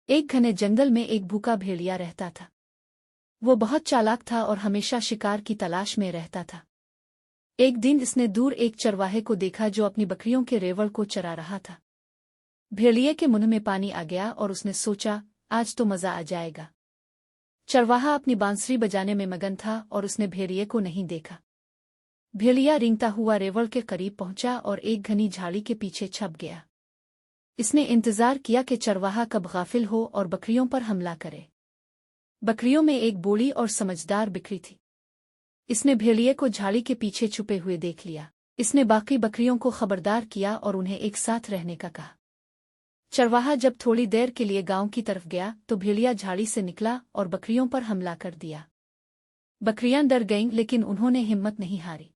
एक घने जंगल में एक भूखा भेड़िया रहता था। वो बहुत चालाक था और हमेशा शिकार की तलाश में रहता था। एक दिन इसने दूर एक चरवाहे को देखा जो अपनी बकरियों के रेवड़ को चरा रहा था। भेड़िए के मुंह में पानी आ गया और उसने सोचा, आज तो मजा आ जाएगा। चरवाहा अपनी बांसुरी बजाने में मगन था और उसने भेड़िए को नहीं देखा। भेड़िया रेंगता हुआ रेवड़ के करीब पहुंचा और एक घनी झाड़ी के पीछे छप गया। इसने इंतजार किया कि चरवाहा कब गाफिल हो और बकरियों पर हमला करे। बकरियों में एक बूढ़ी और समझदार बकरी थी। इसने भेड़िए को झाड़ी के पीछे छुपे हुए देख लिया। इसने बाकी बकरियों को खबरदार किया और उन्हें एक साथ रहने का कहा। चरवाहा जब थोड़ी देर के लिए गांव की तरफ गया तो भेड़िया झाड़ी से निकला और बकरियों पर हमला कर दिया। बकरियां डर गईं लेकिन उन्होंने हिम्मत नहीं हारी।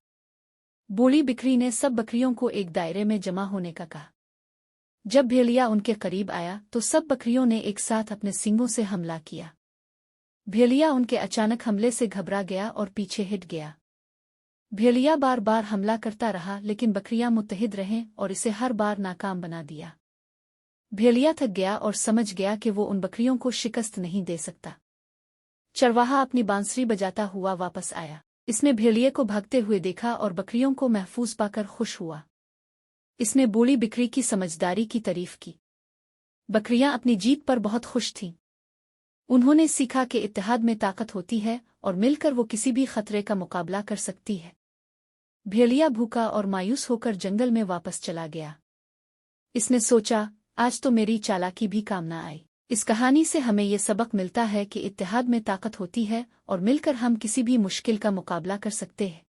बूढ़ी बकरी ने सब बकरियों को एक दायरे में जमा होने का कहा। जब भेड़िया उनके करीब आया तो सब बकरियों ने एक साथ अपने सींगों से हमला किया। भेड़िया उनके अचानक हमले से घबरा गया और पीछे हट गया। भेड़िया बार बार हमला करता रहा लेकिन बकरियां मुत्तहिद रहें और इसे हर बार नाकाम बना दिया। भेड़िया थक गया और समझ गया कि वो उन बकरियों को शिकस्त नहीं दे सकता। चरवाहा अपनी बांसुरी बजाता हुआ वापस आया। इसने भेड़िए को भागते हुए देखा और बकरियों को महफूज पाकर खुश हुआ। इसने बूढ़ी बकरी की समझदारी की तारीफ की। बकरियां अपनी जीत पर बहुत खुश थीं। उन्होंने सीखा कि इत्तेहाद में ताकत होती है और मिलकर वो किसी भी खतरे का मुकाबला कर सकती है। भेड़िया भूखा और मायूस होकर जंगल में वापस चला गया। इसने सोचा, आज तो मेरी चालाकी भी काम न आई। इस कहानी से हमें ये सबक मिलता है कि इत्तेहाद में ताकत होती है और मिलकर हम किसी भी मुश्किल का मुकाबला कर सकते हैं।